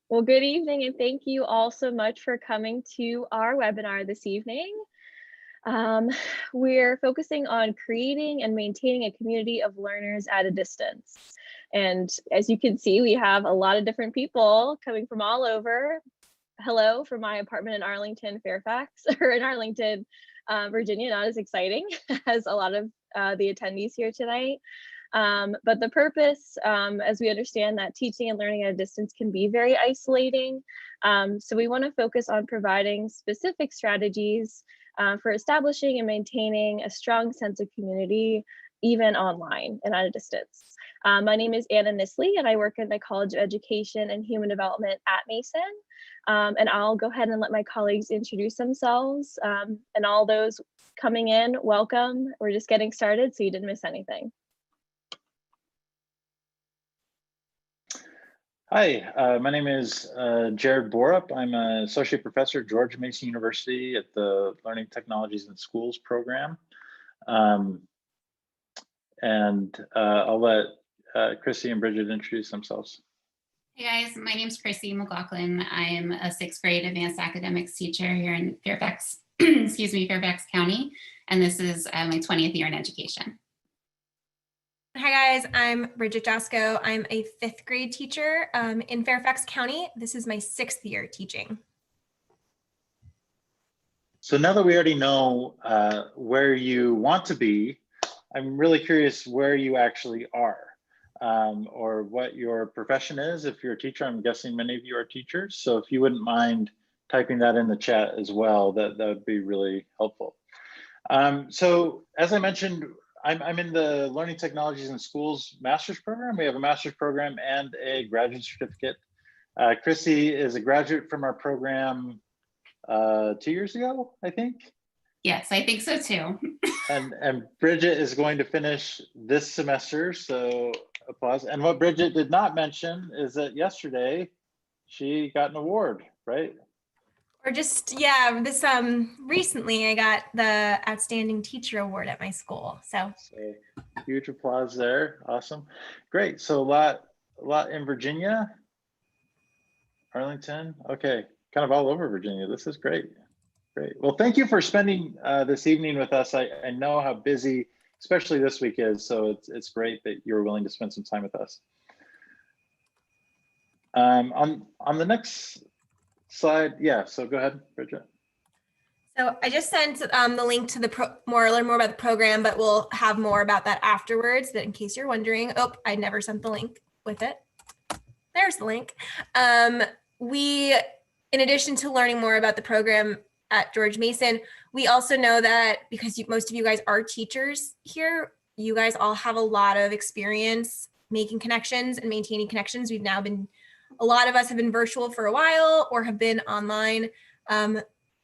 Well, good evening, and thank you all so much for coming to our webinar this evening. Um, we're focusing on creating and maintaining a community of learners at a distance. And as you can see, we have a lot of different people coming from all over. Hello from my apartment in Arlington, Fairfax, or in Arlington, Virginia, not as exciting as a lot of the attendees here tonight. But the purpose, as we understand that teaching and learning at a distance can be very isolating. So we want to focus on providing specific strategies for establishing and maintaining a strong sense of community, even online and at a distance. My name is Anna Nisley, and I work in the College of Education and Human Development at Mason. And I'll go ahead and let my colleagues introduce themselves. And all those coming in, welcome. We're just getting started, so you didn't miss anything. Hi, my name is Jered Borup. I'm an Associate Professor at George Mason University at the Learning Technologies in Schools program. I'll let Chrissy and Bridget introduce themselves. Hey guys, my name is Chrissy McLaughlin. I'm a 6th grade advanced academics teacher here in Fairfax, excuse me, Fairfax County. And this is my 20th year in education. Hi guys, I'm Bridget Jasko. I'm a 5th grade teacher in Fairfax County. This is my 6th year teaching. So now that we already know where you want to be, I'm really curious where you actually are or what your profession is. If you're a teacher, I'm guessing many of you are teachers. So if you wouldn't mind typing that in the chat as well, that would be really helpful. So as I mentioned, I'm in the Learning Technologies in Schools master's program. We have a master's program and a graduate certificate. Chrissy is a graduate from our program 2 years ago, I think. Yes, I think so too. and Bridget is going to finish this semester, so applause. And what Bridget did not mention is that yesterday she got an award, right? Or just, yeah, this recently I got the Outstanding Teacher Award at my school. So huge applause there. Awesome. Great. So a lot in Virginia, Arlington. Okay. Kind of all over Virginia. This is great. Great. Well, thank you for spending this evening with us. I know how busy, especially this week is, so it's great that you're willing to spend some time with us. On the next slide, yeah, so go ahead, Bridget. So I just sent the link to learn more about the program, but we'll have more about that afterwards. But in case you're wondering, oh, I never sent the link with it. There's the link. In addition to learning more about the program at George Mason, we also know that because most of you guys are teachers here, you guys all have a lot of experience making connections and maintaining connections. A lot of us have been virtual for a while or have been online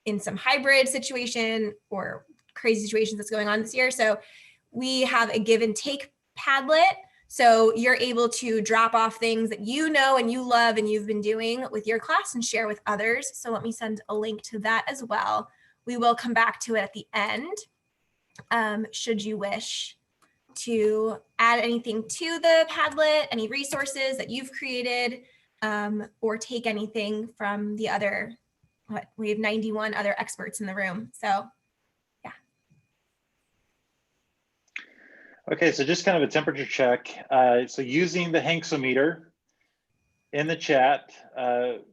in some hybrid situation or crazy situations that's going on this year. So we have a give and take Padlet. So you're able to drop off things that you know and you love and you've been doing with your class and share with others. So let me send a link to that as well. We will come back to it at the end, should you wish to add anything to the Padlet, any resources that you've created, or take anything from the other, we have 91 other experts in the room. So yeah. Okay, so just kind of a temperature check. So using the Hanksometer in the chat,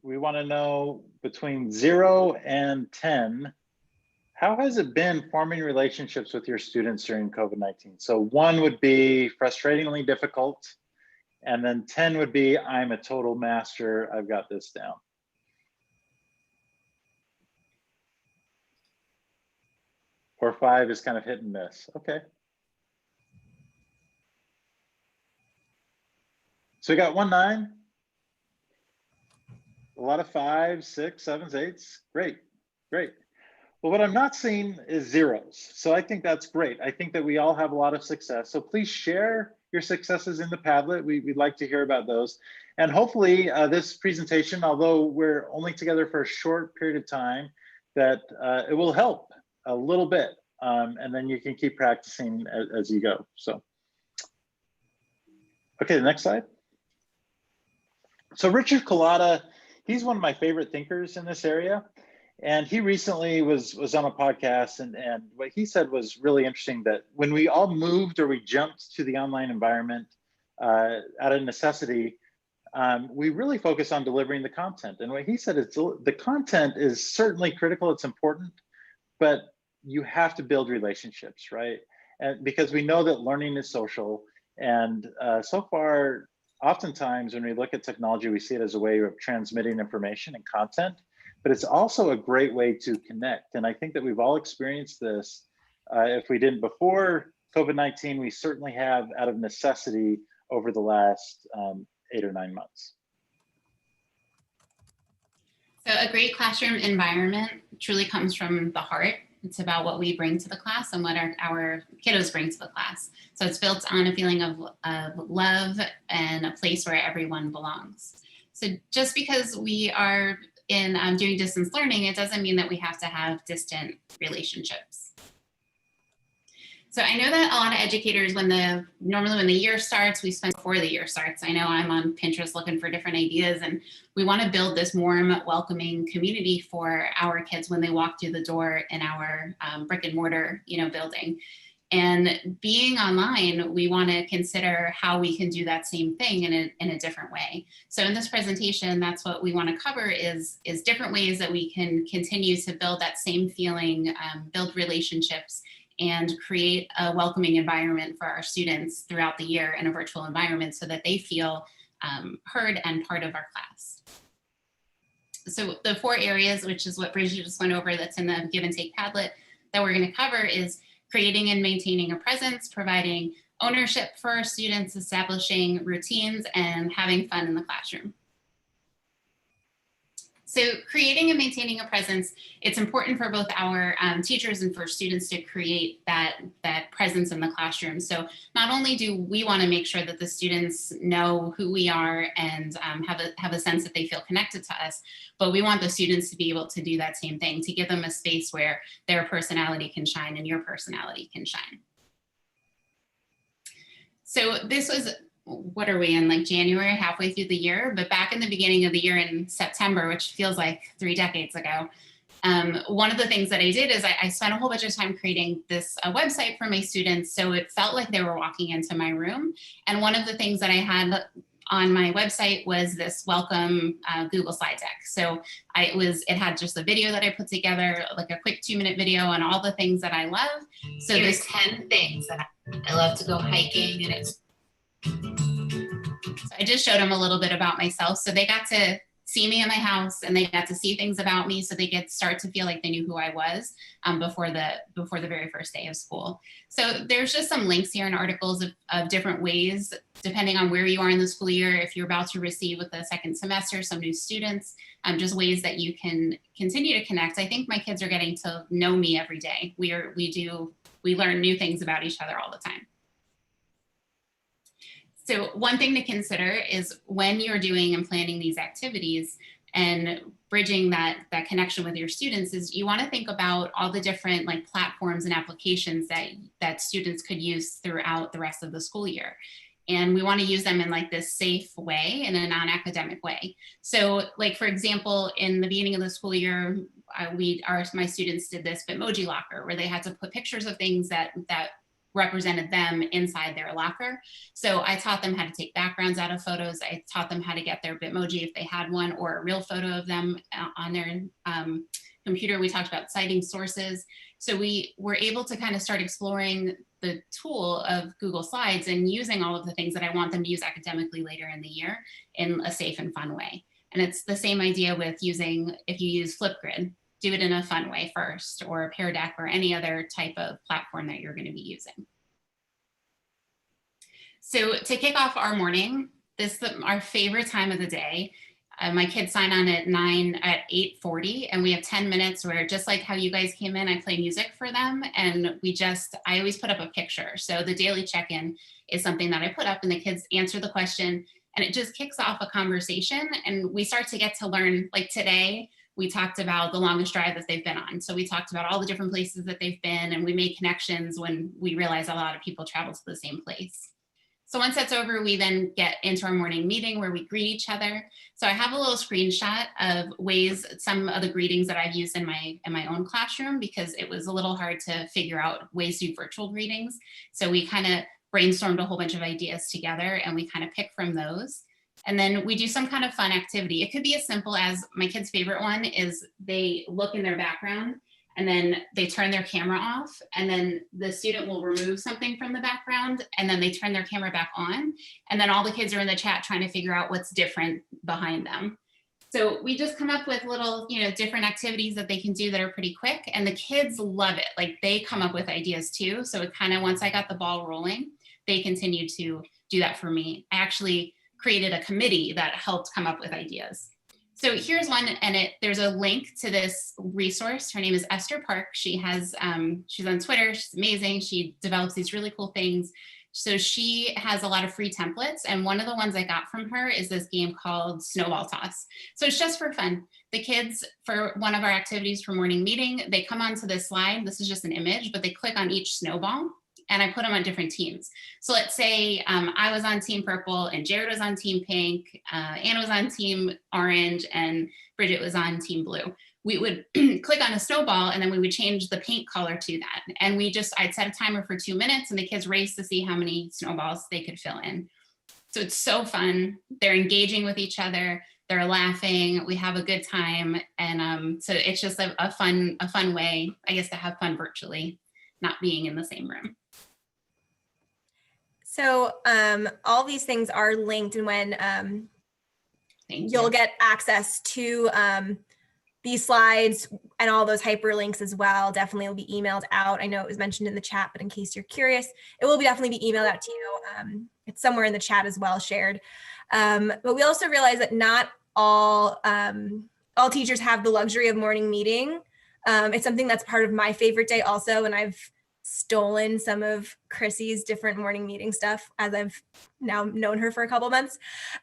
we want to know between 0 and 10, how has it been forming relationships with your students during COVID-19? So 1 would be frustratingly difficult, and then 10 would be, I'm a total master, I've got this down. Or 5 is kind of hit and miss, okay. So we got 1, 9, a lot of 5s, 6, 7s, 8s, great, great. Well, what I'm not seeing is 0s. So I think that's great. I think that we all have a lot of success. So please share your successes in the Padlet. We'd like to hear about those. And hopefully this presentation, although we're only together for a short period of time, that it will help a little bit. And then you can keep practicing as you go. So, okay, the next slide. So Richard Collada, he's one of my favorite thinkers in this area. And he recently was on a podcast, and what he said was really interesting, that when we all moved or we jumped to the online environment out of necessity, we really focus on delivering the content. And what he said is the content is certainly critical, it's important, but you have to build relationships, right? And because we know that learning is social, and so far, oftentimes when we look at technology, we see it as a way of transmitting information and content, but it's also a great way to connect. And I think that we've all experienced this. If we didn't before COVID-19, we certainly have out of necessity over the last 8 or 9 months. So a great classroom environment truly comes from the heart. It's about what we bring to the class and what our kiddos bring to the class. So it's built on a feeling of love and a place where everyone belongs. So just because we are in doing distance learning, it doesn't mean that we have to have distant relationships. So I know that a lot of educators, normally when the year starts, we spend before the year starts. I know I'm on Pinterest looking for different ideas, and we want to build this warm, welcoming community for our kids when they walk through the door in our brick and mortar, building. And being online, we want to consider how we can do that same thing in a different way. So in this presentation, that's what we want to cover is different ways that we can continue to build that same feeling, build relationships, and create a welcoming environment for our students throughout the year in a virtual environment so that they feel heard and part of our class. So the 4 areas, which is what Bridget just went over, that's in the Give and Take Padlet that we're going to cover, is creating and maintaining a presence, providing ownership for our students, establishing routines, and having fun in the classroom. So creating and maintaining a presence, it's important for both our teachers and for students to create that presence in the classroom. So not only do we want to make sure that the students know who we are and have a sense that they feel connected to us, but we want the students to be able to do that same thing, to give them a space where their personality can shine and your personality can shine. So this was, what are we in, like January, halfway through the year, but back in the beginning of the year in September, which feels like 3 decades ago, one of the things that I did is I spent a whole bunch of time creating this website for my students, so it felt like they were walking into my room. And one of the things that I had on my website was this welcome Google slide deck. So it had just a video that I put together, like a quick 2-minute video on all the things that I love. So there's 10 things that I love to go hiking, and it's, so I just showed them a little bit about myself. So they got to see me in my house, and they got to see things about me, so they could start to feel like they knew who I was before the very first day of school. So there's just some links here and articles of different ways, depending on where you are in the school year, if you're about to receive with the second semester some new students, just ways that you can continue to connect. I think my kids are getting to know me every day. We learn new things about each other all the time. So one thing to consider is when you're doing and planning these activities and bridging that connection with your students, is you want to think about all the different like platforms and applications that students could use throughout the rest of the school year. And we want to use them in like this safe way, in a non-academic way. So like, for example, in the beginning of the school year, my students did this Bitmoji locker, where they had to put pictures of things that represented them inside their locker. So I taught them how to take backgrounds out of photos. I taught them how to get their Bitmoji if they had one, or a real photo of them on their computer. We talked about citing sources. So we were able to kind of start exploring the tool of Google Slides and using all of the things that I want them to use academically later in the year in a safe and fun way. And it's the same idea with if you use Flipgrid, do it in a fun way first, or a Pear Deck, or any other type of platform that you're going to be using. So to kick off our morning, our favorite time of the day. My kids sign on at 8:40, and we have 10 minutes where, just like how you guys came in, I play music for them, and I always put up a picture. So the daily check-in is something that I put up, and the kids answer the question, and it just kicks off a conversation, and we start to get to learn. Like today, we talked about the longest drive that they've been on. So we talked about all the different places that they've been, and we made connections when we realized a lot of people travel to the same place. So once that's over, we then get into our morning meeting where we greet each other. So I have a little screenshot of ways, some of the greetings that I've used in my own classroom, because it was a little hard to figure out ways to do virtual greetings. So we kind of brainstormed a whole bunch of ideas together, and we kind of pick from those. And then we do some kind of fun activity. It could be as simple as, my kid's favorite one is they look in their background and then they turn their camera off, and then the student will remove something from the background, and then they turn their camera back on. And then all the kids are in the chat trying to figure out what's different behind them. So we just come up with little, different activities that they can do that are pretty quick, and the kids love it. Like, they come up with ideas too. So it kind of, once I got the ball rolling, they continued to do that for me. I actually created a committee that helped come up with ideas. So here's one, and there's a link to this resource. Her name is Esther Park. She has, she's on Twitter. She's amazing. She develops these really cool things. So she has a lot of free templates, and one of the ones I got from her is this game called Snowball Toss. So it's just for fun. The kids, for one of our activities for morning meeting, they come onto this slide. This is just an image, but they click on each snowball, and I put them on different teams. So let's say I was on team purple, and Jered was on team pink, Anna was on team orange, and Bridget was on team blue. We would click on a snowball, and then we would change the paint color to that. And I'd set a timer for 2 minutes, and the kids raced to see how many snowballs they could fill in. So it's so fun. They're engaging with each other. They're laughing. We have a good time. And so it's just a fun way, I guess, to have fun virtually, not being in the same room. So all these things are linked, and when you'll get access to these slides and all those hyperlinks as well, definitely will be emailed out. I know it was mentioned in the chat, but in case you're curious, it will definitely be emailed out to you. It's somewhere in the chat as well, shared. But we also realize that not all teachers have the luxury of morning meeting. It's something that's part of my favorite day also, and I've stolen some of Chrissy's different morning meeting stuff as I've now known her for a couple months.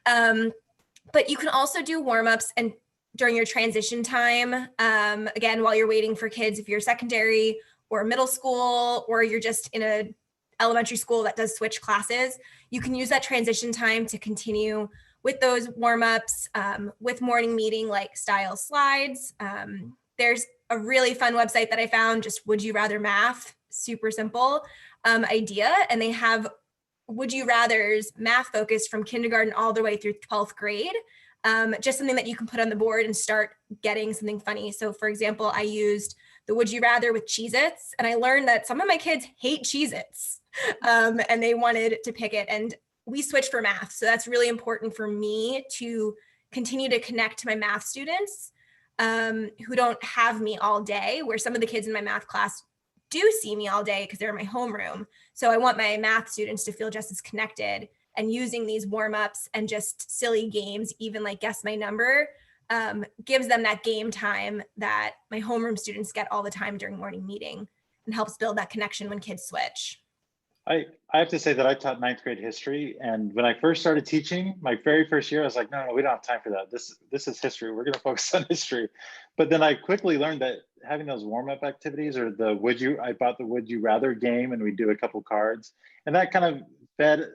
But you can also do warm-ups and during your transition time, again, while you're waiting for kids, if you're secondary or middle school, or you're just in a elementary school that does switch classes, you can use that transition time to continue with those warm-ups, with morning meeting like style slides. There's a really fun website that I found, just Would You Rather Math, super simple idea. And they have Would You Rathers math focused from kindergarten all the way through 12th grade. Just something that you can put on the board and start getting something funny. So for example, I used the Would You Rather with Cheez-Its, and I learned that some of my kids hate Cheez-Its, and they wanted to pick it, and we switched for math. So that's really important for me to continue to connect to my math students who don't have me all day, where some of the kids in my math class do see me all day because they're in my homeroom. So I want my math students to feel just as connected, and using these warm-ups and just silly games, even like Guess My Number, gives them that game time that my homeroom students get all the time during morning meeting, and helps build that connection when kids switch. I have to say that I taught 9th grade history, and when I first started teaching, my very first year, I was like, no, we don't have time for that. This is history. We're going to focus on history. But then I quickly learned that having those warm-up activities, or I bought the Would You Rather game, and we do a couple cards, and that kind of fed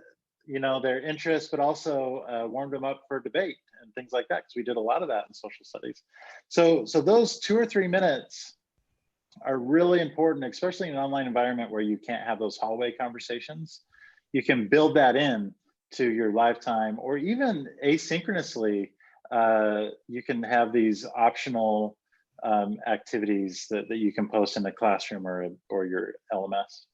their interest, but also warmed them up for debate and things like that, because we did a lot of that in social studies. So those 2 or 3 minutes are really important, especially in an online environment where you can't have those hallway conversations. You can build that in to your lifetime, or even asynchronously, you can have these optional activities that you can post in the classroom or your LMS.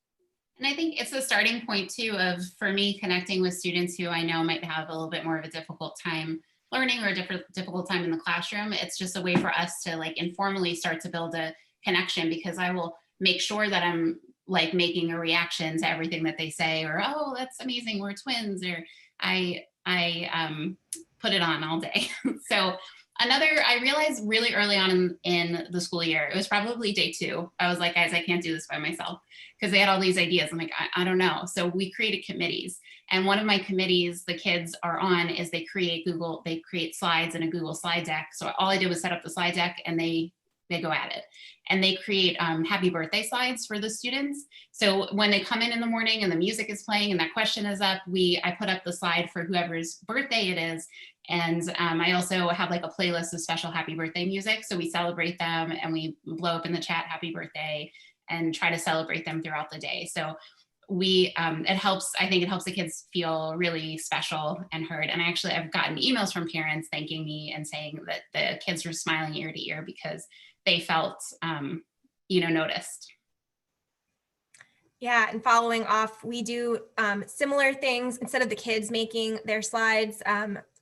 And I think it's a starting point too of, for me, connecting with students who I know might have a little bit more of a difficult time learning, or a difficult time in the classroom. It's just a way for us to like informally start to build a connection, because I will make sure that I'm like making a reaction to everything that they say, or, oh, that's amazing, we're twins, or I put it on all day. So I realized really early on in the school year, it was probably day 2, I was like, guys, I can't do this by myself, because they had all these ideas. I'm like, I don't know. So we created committees. And one of my committees the kids are on is they create slides in a Google slide deck. So all I did was set up the slide deck, and they they go at it. And they create happy birthday slides for the students. So when they come in the morning and the music is playing and that question is up, I put up the slide for whoever's birthday it is. And I also have like a playlist of special happy birthday music. So we celebrate them and we blow up in the chat happy birthday and try to celebrate them throughout the day. So I think it helps the kids feel really special and heard. And I've gotten emails from parents thanking me and saying that the kids were smiling ear to ear because they felt, noticed. Yeah, and following off, we do similar things. Instead of the kids making their slides,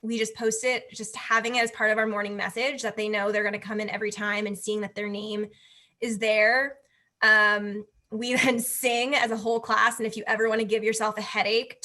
we just post it, just having it as part of our morning message that they know they're going to come in every time and seeing that their name is there. We then sing as a whole class. And if you ever want to give yourself a headache,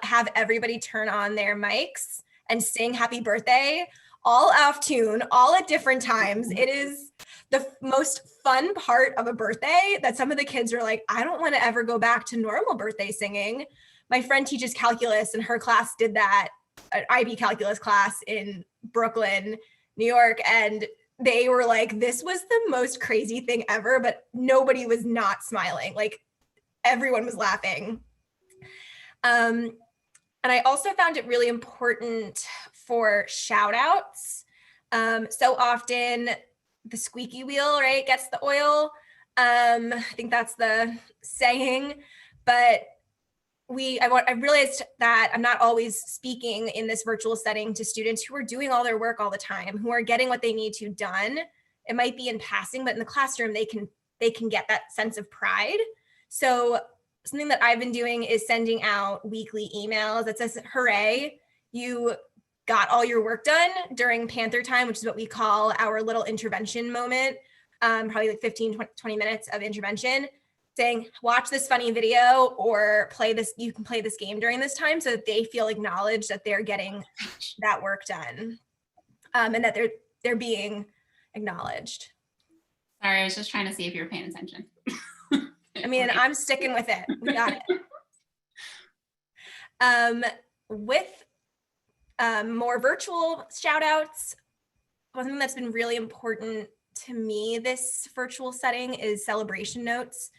have everybody turn on their mics and sing happy birthday, all off tune, all at different times. It is the most fun part of a birthday that some of the kids are like, I don't want to ever go back to normal birthday singing. My friend teaches calculus and her class did that, an IB calculus class in Brooklyn, New York. And they were like, this was the most crazy thing ever, but nobody was not smiling. Like everyone was laughing. And I also found it really important for shout outs. So often the squeaky wheel, right, gets the oil. I think that's the saying, but I realized that I'm not always speaking in this virtual setting to students who are doing all their work all the time, who are getting what they need to done. It might be in passing, but in the classroom, they can get that sense of pride. So something that I've been doing is sending out weekly emails that says, hooray, you got all your work done during Panther time, which is what we call our little intervention moment, probably like 15, 20 minutes of intervention, saying, watch this funny video or you can play this game during this time so that they feel acknowledged that they're getting that work done and that they're being acknowledged. Sorry, I was just trying to see if you were paying attention. I mean, I'm sticking with it. We got it. With more virtual shout outs, one thing that's been really important to me this virtual setting is celebration notes.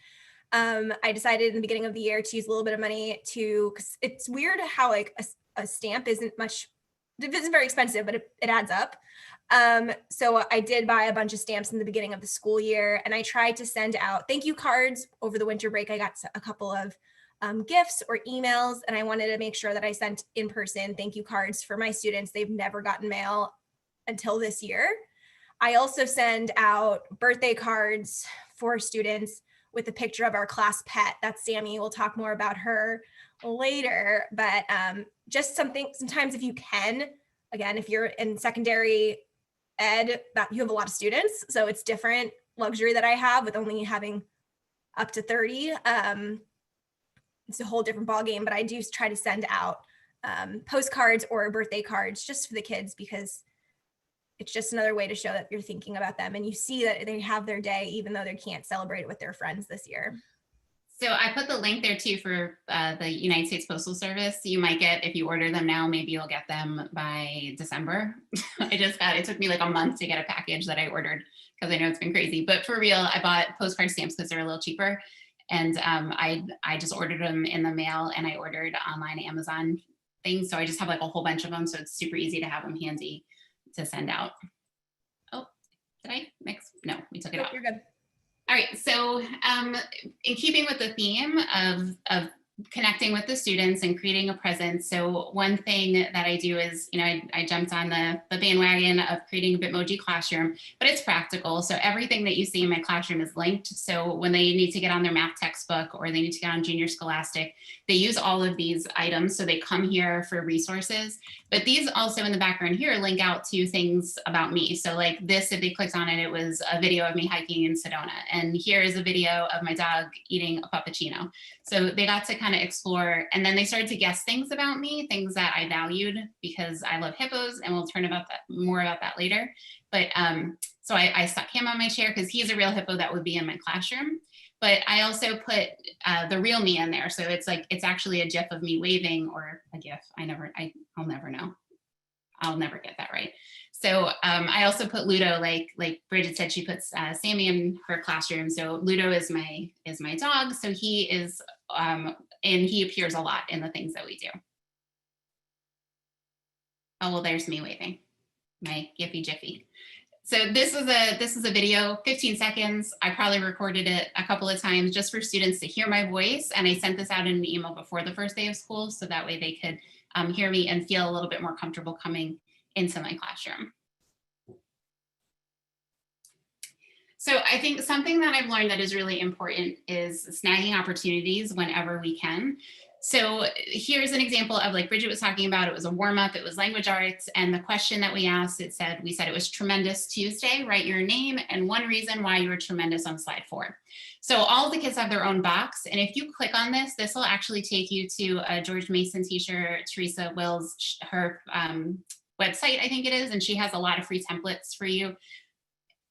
I decided in the beginning of the year to use a little bit of money because it's weird how like a stamp isn't very expensive, but it adds up. So I did buy a bunch of stamps in the beginning of the school year, and I tried to send out thank you cards over the winter break. I got a couple of gifts or emails, and I wanted to make sure that I sent in-person thank you cards for my students. They've never gotten mail until this year. I also send out birthday cards for students with a picture of our class pet. That's Sammy. We'll talk more about her later, but just sometimes if you can, again, if you're in secondary ed, that you have a lot of students, so it's different luxury that I have with only having up to 30. It's a whole different ballgame, but I do try to send out postcards or birthday cards just for the kids because it's just another way to show that you're thinking about them and you see that they have their day even though they can't celebrate it with their friends this year. So I put the link there too for the United States Postal Service. You might get, if you order them now, maybe you'll get them by December. It took me like a month to get a package that I ordered because I know it's been crazy. But for real, I bought postcard stamps because they're a little cheaper. And I just ordered them in the mail and I ordered online Amazon things. So I just have like a whole bunch of them. So it's super easy to have them handy to send out. Oh, did I mix? No, we took it out. You're good. All right, so in keeping with the theme of connecting with the students and creating a presence, so one thing that I do is, I jumped on the bandwagon of creating a Bitmoji classroom, but it's practical. So everything that you see in my classroom is linked. So when they need to get on their math textbook or they need to get on Junior Scholastic, they use all of these items. So they come here for resources, but these also in the background here link out to things about me. So like this, if they clicked on it, it was a video of me hiking in Sedona. And here is a video of my dog eating a puppuccino. So they got to kind of explore, and then they started to guess things about me, things that I valued because I love hippos, and we'll turn more about that later. But so I stuck him on my chair because he's a real hippo that would be in my classroom. But I also put the real me in there. So it's actually a GIF of me waving, or a GIF. I'll never know. I'll never get that right. So I also put Ludo, like Bridget said, she puts Sammy in her classroom. So Ludo is my dog. So he is, and he appears a lot in the things that we do. Oh, well, there's me waving, my Giphy Jiffy. So this is a video, 15 seconds. I probably recorded it a couple of times just for students to hear my voice. And I sent this out in an email before the first day of school, so that way they could hear me and feel a little bit more comfortable coming into my classroom. So I think something that I've learned that is really important is snagging opportunities whenever we can. So here's an example of, like Bridget was talking about, it was a warm up, it was language arts. And the question that we asked, we said it was Tremendous Tuesday, write your name and one reason why you were tremendous on slide 4. So all of the kids have their own box. And if you click on this, this will actually take you to a George Mason teacher, Teresa Wills, her website, I think it is. And she has a lot of free templates for you.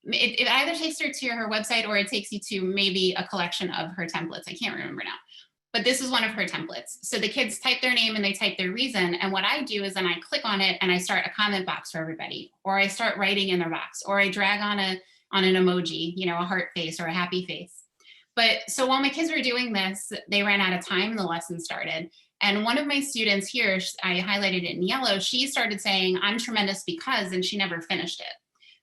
It either takes her to her website or it takes you to maybe a collection of her templates. I can't remember now. But this is one of her templates. So the kids type their name and they type their reason. And what I do is then I click on it and I start a comment box for everybody, or I start writing in their box, or I drag on an emoji, you know, a heart face or a happy face. But so while my kids were doing this, they ran out of time and the lesson started. And one of my students here, I highlighted it in yellow, she started saying, I'm tremendous because, and she never finished it.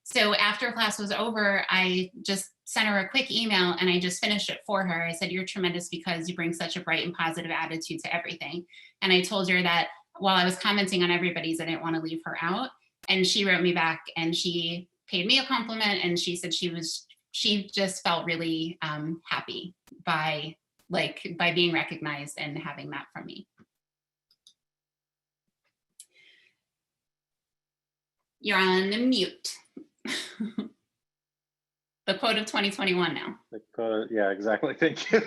So after class was over, I just sent her a quick email and I just finished it for her. I said, you're tremendous because you bring such a bright and positive attitude to everything. And I told her that while I was commenting on everybody's, I didn't want to leave her out. And she wrote me back and she paid me a compliment. And she said she just felt really happy by being recognized and having that from me. You're on mute. The quote of 2021 now. The quote, yeah, exactly. Thank you.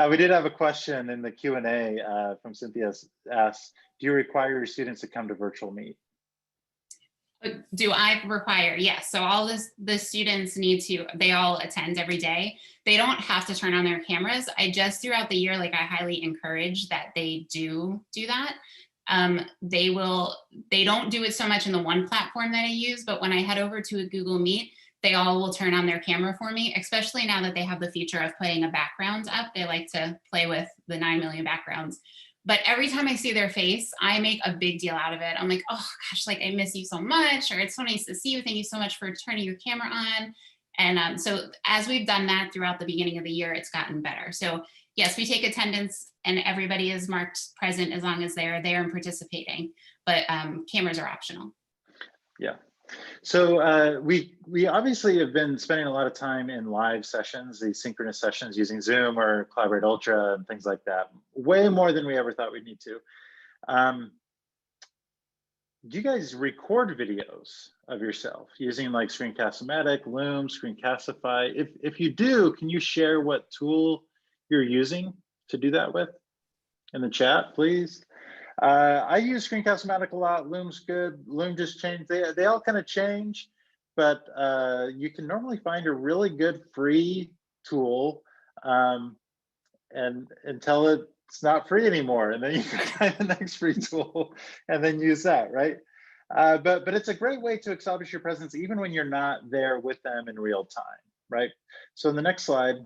We did have a question in the Q&A from Cynthia asked, do you require your students to come to virtual meet? Do I require? Yes. So all the students they all attend every day. They don't have to turn on their cameras. I just throughout the year, I highly encourage that they do that. They don't do it so much in the one platform that I use, but when I head over to a Google Meet, they all will turn on their camera for me, especially now that they have the feature of putting a background up. They like to play with the 9 million backgrounds. But every time I see their face, I make a big deal out of it. I'm like, oh gosh, I miss you so much, or it's so nice to see you. Thank you so much for turning your camera on. And so as we've done that throughout the beginning of the year, it's gotten better. So yes, we take attendance and everybody is marked present as long as they're there and participating, but cameras are optional. Yeah. So we obviously have been spending a lot of time in live sessions, these synchronous sessions using Zoom or Collaborate Ultra and things like that, way more than we ever thought we'd need to. Do you guys record videos of yourself using like Screencast-O-Matic, Loom, Screencastify? If you do, can you share what tool you're using to do that with in the chat, please? I use Screencast-O-Matic a lot. Loom's good. Loom just changed. They all kind of change, but you can normally find a really good free tool and until it's not free anymore, and then you can find the next free tool and then use that, right? But it's a great way to establish your presence even when you're not there with them in real time, right? So in the next slide,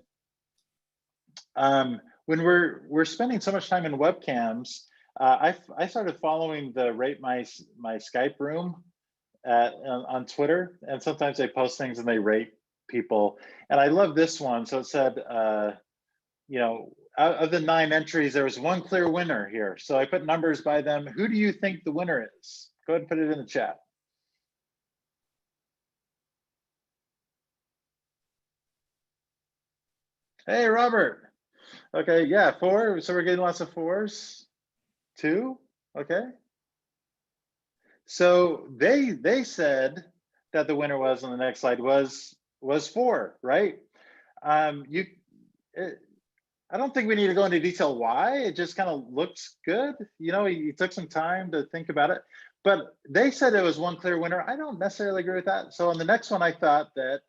when we're spending so much time in webcams, I started following the Rate My Skype room on Twitter, and sometimes they post things and they rate people. And I love this one. So it said, you know, out of the 9 entries, there was one clear winner here. So I put numbers by them. Who do you think the winner is? Go ahead and put it in the chat. Hey, Robert. Okay, yeah, 4. So we're getting lots of 4s. 2, okay. So they said that the winner was on the next slide was 4, right? I don't think we need to go into detail why. It just kind of looks good. You know, he took some time to think about it, but they said it was one clear winner. I don't necessarily agree with that. So on the next one, I thought that,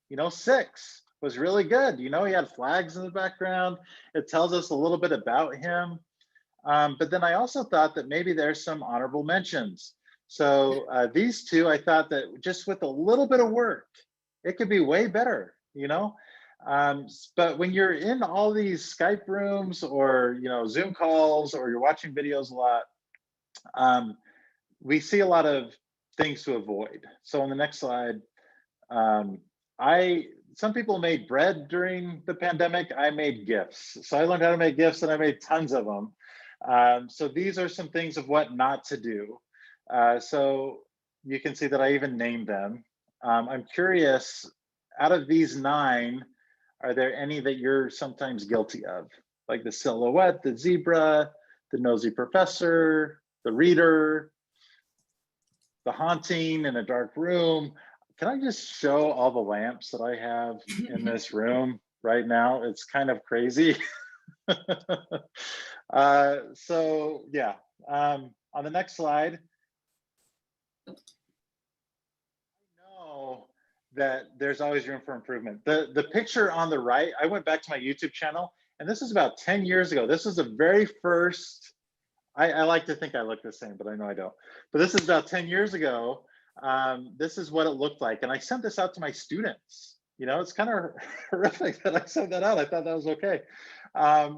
you know, 6 was really good. You know, he had flags in the background. It tells us a little bit about him. But then I also thought that maybe there's some honorable mentions. So these two, I thought that just with a little bit of work, it could be way better, you know? But when you're in all these Skype rooms or, you know, Zoom calls, or you're watching videos a lot, we see a lot of things to avoid. So on the next slide, some people made bread during the pandemic. I made gifts. So I learned how to make gifts, and I made tons of them. So these are some things of what not to do. So you can see that I even named them. I'm curious, out of these 9, are there any that you're sometimes guilty of? Like the silhouette, the zebra, the nosy professor, the reader, the haunting in a dark room. Can I just show all the lamps that I have in this room right now? It's kind of crazy. So yeah, on the next slide, I know that there's always room for improvement. The picture on the right, I went back to my YouTube channel, and this is about 10 years ago. This is the very first, I like to think I look the same, but I know I don't. But this is about 10 years ago. This is what it looked like. And I sent this out to my students. You know, it's kind of horrific that I sent that out. I thought that was okay,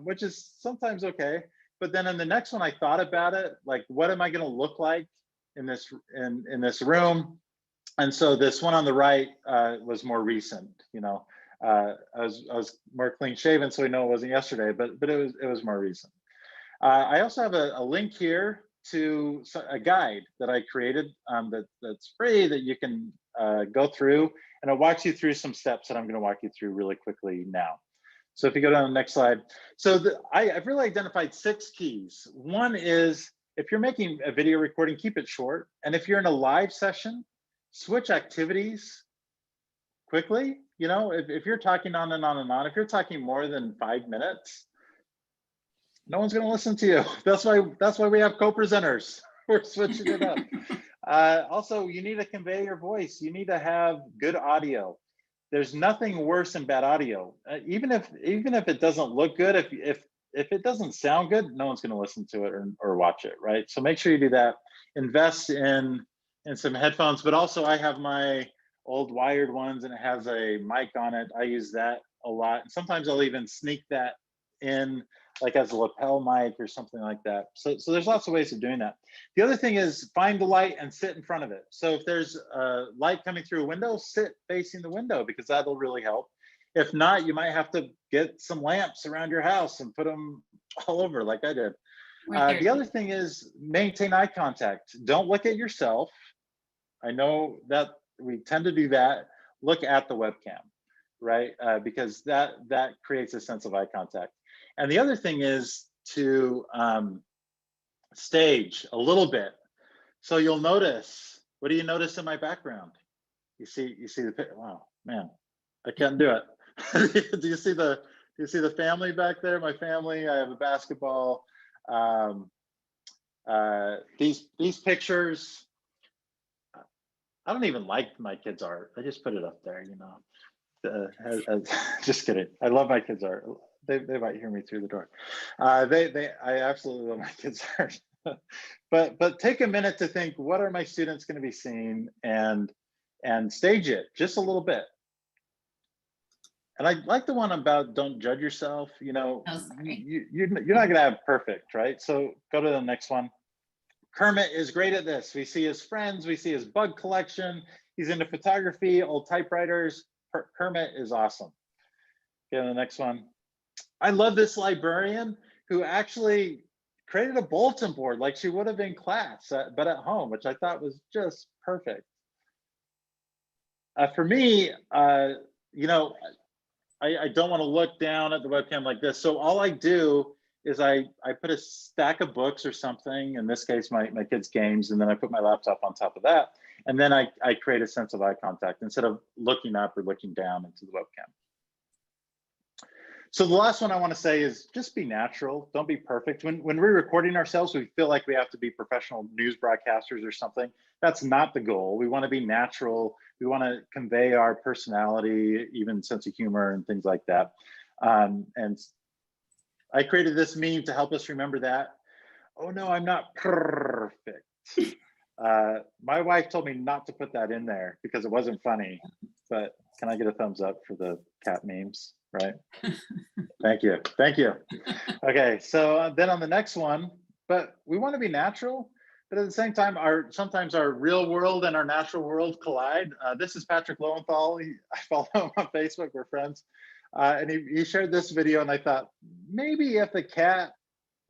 which is sometimes okay. But then in the next one, I thought about it, like, what am I going to look like in this this room? And so this one on the right was more recent. You know, I was more clean shaven, so we know it wasn't yesterday, but it was more recent. I also have a link here to a guide that I created that's free, that you can go through, and I'll walk you through some steps that I'm going to walk you through really quickly now. So if you go down to the next slide. So I've really identified 6 keys. One is, if you're making a video recording, keep it short. And if you're in a live session, switch activities quickly. You know, if you're talking on and on and on, if you're talking more than 5 minutes, no one's going to listen to you. That's why we have co-presenters. We're switching it up. Also, you need to convey your voice. You need to have good audio. There's nothing worse than bad audio. Even if it doesn't look good, if it doesn't sound good, no one's going to listen to it or watch it, right? So make sure you do that. Invest in some headphones, but also I have my old wired ones, and it has a mic on it. I use that a lot. And sometimes I'll even sneak that in, like as a lapel mic or something like that. So there's lots of ways of doing that. The other thing is, find the light and sit in front of it. So if there's a light coming through a window, sit facing the window, because that'll really help. If not, you might have to get some lamps around your house and put them all over like I did. The other thing is, maintain eye contact. Don't look at yourself. I know that we tend to do that. Look at the webcam, right? Because that creates a sense of eye contact. And the other thing is to stage a little bit. So you'll notice, what do you notice in my background? You see the, wow, man, I can't do it. Do you see the family back there? My family, I have a basketball. These pictures, I don't even like my kids' art. I just put it up there, you know. Just kidding. I love my kids' art. They might hear me through the door. I absolutely love my kids' art. but take a minute to think, what are my students going to be seeing, and stage it just a little bit. And I like the one about don't judge yourself. You know, you're not going to have perfect, right? So go to the next one. Kermit is great at this. We see his friends, we see his bug collection. He's into photography, old typewriters. Kermit is awesome. Okay, the next one. I love this librarian who actually created a bulletin board like she would have in class, but at home, which I thought was just perfect. For me, you know, I don't want to look down at the webcam like this. So all I do is I put a stack of books or something, in this case, my kids' games, and then I put my laptop on top of that. And then I create a sense of eye contact instead of looking up or looking down into the webcam. So the last one I want to say is just be natural. Don't be perfect. When we're recording ourselves, we feel like we have to be professional news broadcasters or something. That's not the goal. We want to be natural. We want to convey our personality, even sense of humor and things like that. And I created this meme to help us remember that. Oh no, I'm not perfect. My wife told me not to put that in there because it wasn't funny, but can I get a thumbs up for the cat memes, right? Thank you, thank you. Okay, so then on the next one, but we want to be natural, but at the same time, sometimes our real world and our natural world collide. This is Patrick Lowenthal. I follow him on Facebook, we're friends. And he shared this video, and I thought, maybe if a cat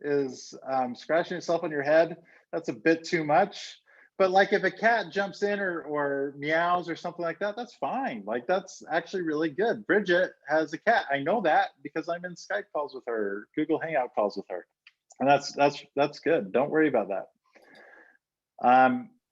is scratching itself on your head, that's a bit too much. But like if a cat jumps in or meows or something like that, that's fine. Like that's actually really good. Bridget has a cat. I know that because I'm in Skype calls with her, Google Hangout calls with her. And that's good. Don't worry about that.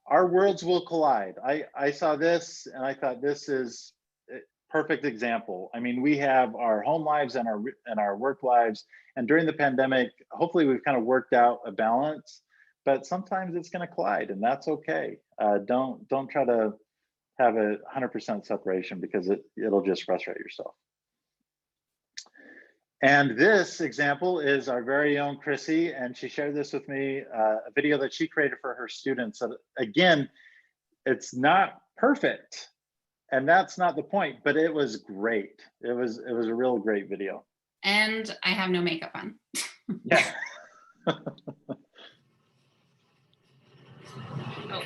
Our worlds will collide. I saw this and I thought this is a perfect example. I mean, we have our home lives and our work lives. And during the pandemic, hopefully we've kind of worked out a balance. But sometimes it's going to collide, and that's okay. Don't try to have 100% separation because it'll just frustrate yourself. And this example is our very own Chrissy, and she shared this with me, a video that she created for her students. So again, it's not perfect, and that's not the point, but it was great. It was a real great video. And I have no makeup on. Yeah. Oh,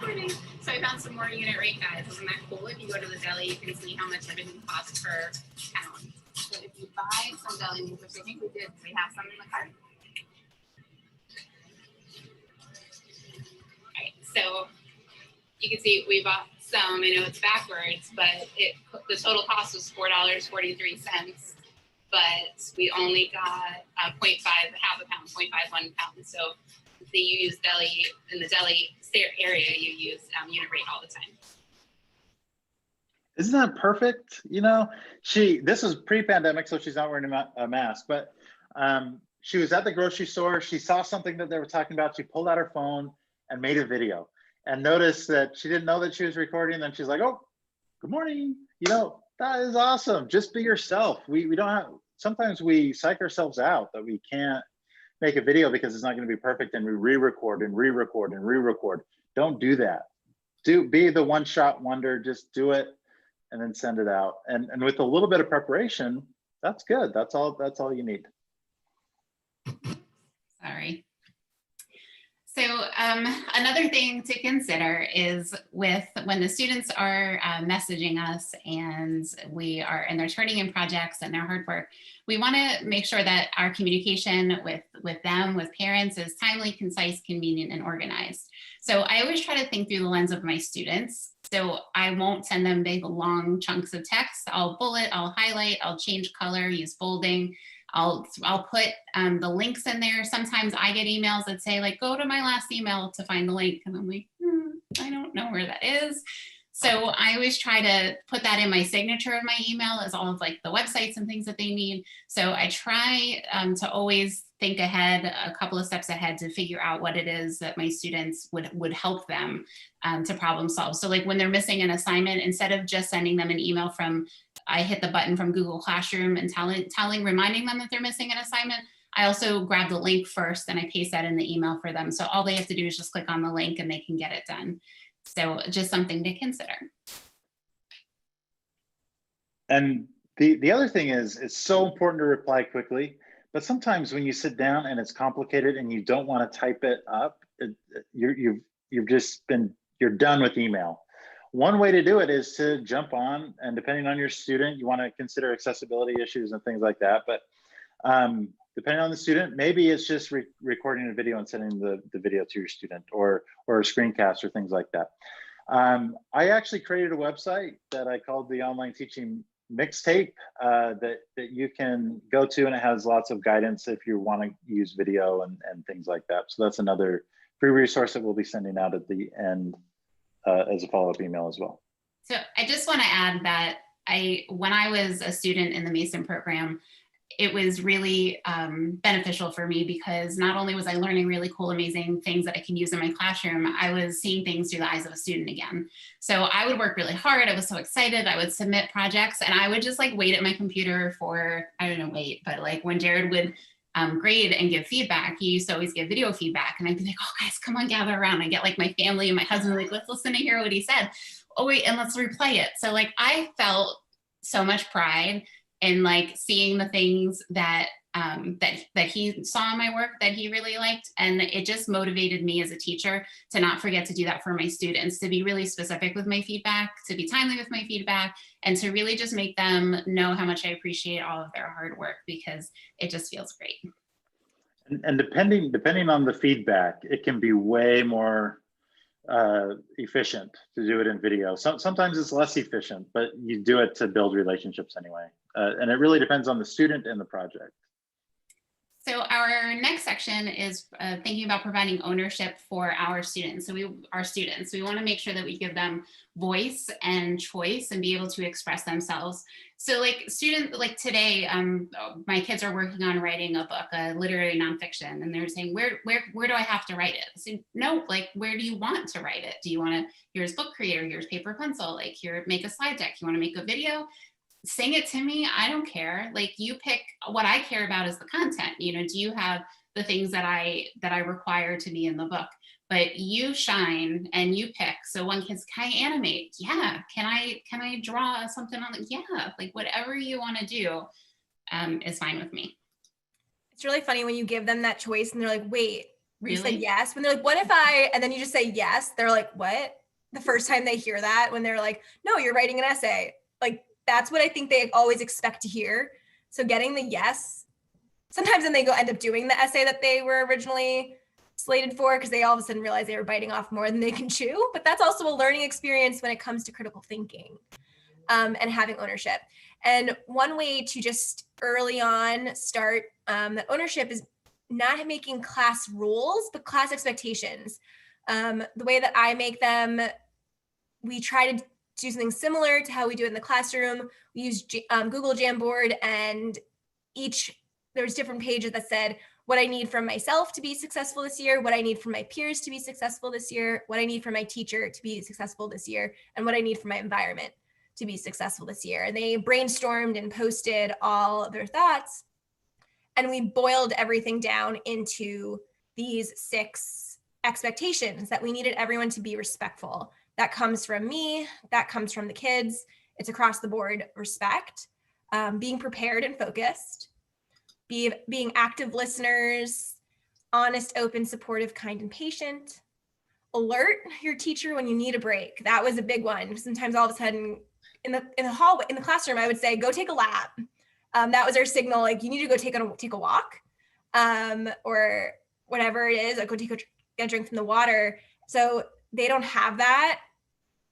morning. So I found some more unit rate guides. Isn't that cool? If you go to the deli, you can see how much everything costs per pound. So if you buy some deli meat, which I think we did, we have some in the cart. All right, so you can see we bought some. I know it's backwards, but the total cost was $4.43. But we only got 0.5, half a pound, 0.51 pounds. So you use deli in the deli area, you use unit rate all the time. Isn't that perfect? You know, this is pre-pandemic, so she's not wearing a mask, but she was at the grocery store. She saw something that they were talking about. She pulled out her phone and made a video, and noticed that she didn't know that she was recording. And then she's like, "Oh, good morning." You know, that is awesome. Just be yourself. We don't have. Sometimes we psych ourselves out that we can't make a video because it's not going to be perfect, and we re-record and re-record and re-record. Don't do that. Be the one-shot wonder. Just do it and then send it out. And with a little bit of preparation, that's good. That's all you need. Sorry. So another thing to consider is when the students are messaging us and they're turning in projects and their hard work, we want to make sure that our communication with them, with parents, is timely, concise, convenient, and organized. So I always try to think through the lens of my students. So I won't send them big, long chunks of text. I'll bullet, I'll highlight, I'll change color, use bolding. I'll put the links in there. Sometimes I get emails that say like, go to my last email to find the link. And I'm like, I don't know where that is. So I always try to put that in my signature of my email as all of like the websites and things that they need. So I try to always think ahead, a couple of steps ahead, to figure out what it is that my students would help them to problem solve. So like when they're missing an assignment, instead of just sending them an email from, I hit the button from Google Classroom and reminding them that they're missing an assignment, I also grab the link first and I paste that in the email for them. So all they have to do is just click on the link and they can get it done. So just something to consider. And the other thing is, it's so important to reply quickly, but sometimes when you sit down and it's complicated and you don't want to type it up, you're done with email. One way to do it is to jump on, and depending on your student, you want to consider accessibility issues and things like that. But depending on the student, maybe it's just recording a video and sending the video to your student, or a screencast or things like that. I actually created a website that I called the Online Teaching Mixtape that you can go to, and it has lots of guidance if you want to use video and things like that. So that's another free resource that we'll be sending out at the end as a follow-up email as well. So I just want to add that when I was a student in the Mason program, it was really beneficial for me, because not only was I learning really cool, amazing things that I can use in my classroom, I was seeing things through the eyes of a student again. So I would work really hard. I was so excited. I would submit projects and I would just like wait at my computer for, I don't know, but like when Jered would grade and give feedback, he used to always give video feedback. And I'd be like, oh guys, come on, gather around. I get like my family and my husband, like, let's listen to hear what he said. Oh wait, and let's replay it. So like, I felt so much pride in like seeing the things that that he saw in my work that he really liked. And it just motivated me as a teacher to not forget to do that for my students, to be really specific with my feedback, to be timely with my feedback, and to really just make them know how much I appreciate all of their hard work, because it just feels great. And depending on the feedback, it can be way more efficient to do it in video. Sometimes it's less efficient, but you do it to build relationships anyway. And it really depends on the student and the project. So our next section is thinking about providing ownership for our students. So we want to make sure that we give them voice and choice and be able to express themselves. So like today, my kids are working on writing a book, a literary nonfiction, and they're saying, where do I have to write it? So no, like, where do you want to write it? Do you want to, here's book creator, here's paper pencil, like here, make a slide deck. You want to make a video? Sing it to me. I don't care. Like, you pick. What I care about is the content. You know, do you have the things that I require to be in the book? But you shine and you pick. So one kid's, can I animate? Yeah. Can I draw something on it? Yeah. Like, whatever you want to do is fine with me. It's really funny when you give them that choice and they're like, wait, really? You said yes. When they're like, what if I, and then you just say yes, they're like, what? The first time they hear that, when they're like, no, you're writing an essay. Like, that's what I think they always expect to hear. So getting the yes, sometimes then they go end up doing the essay that they were originally slated for, because they all of a sudden realize they were biting off more than they can chew. But that's also a learning experience when it comes to critical thinking and having ownership. And one way to just early on start that ownership is not making class rules, but class expectations. The way that I make them, we try to do something similar to how we do it in the classroom. We use Google Jamboard, and there's different pages that said what I need from myself to be successful this year, what I need from my peers to be successful this year, what I need from my teacher to be successful this year, and what I need from my environment to be successful this year. And they brainstormed and posted all of their thoughts, and we boiled everything down into these 6 expectations that we needed everyone to be respectful. That comes from me, that comes from the kids. It's across the board respect, being prepared and focused, being active listeners, honest, open, supportive, kind, and patient. Alert your teacher when you need a break. That was a big one. Sometimes all of a sudden in the hallway, in the classroom, I would say, go take a lap. That was our signal, like, you need to go take a walk, or whatever it is, like go get a drink from the water. So they don't have that.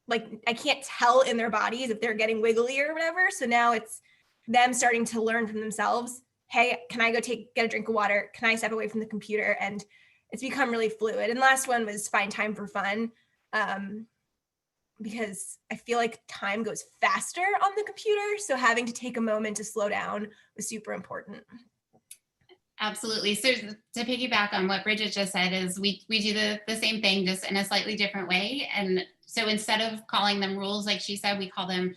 Like, I can't tell in their bodies if they're getting wiggly or whatever. So now it's them starting to learn from themselves. Hey, can I go get a drink of water? Can I step away from the computer? And it's become really fluid. And the last one was find time for fun, because I feel like time goes faster on the computer. So having to take a moment to slow down was super important. Absolutely. So to piggyback on what Bridget just said, is we do the same thing, just in a slightly different way. And so instead of calling them rules, like she said, we call them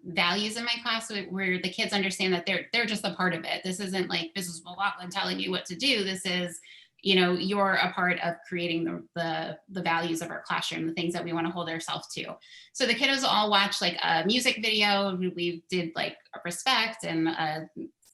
values in my class, where the kids understand that they're just a part of it. This isn't like, this is McLaughlin telling you what to do. This is, you know, you're a part of creating the values of our classroom, the things that we want to hold ourselves to. So the kiddos all watch like a music video. We did like respect and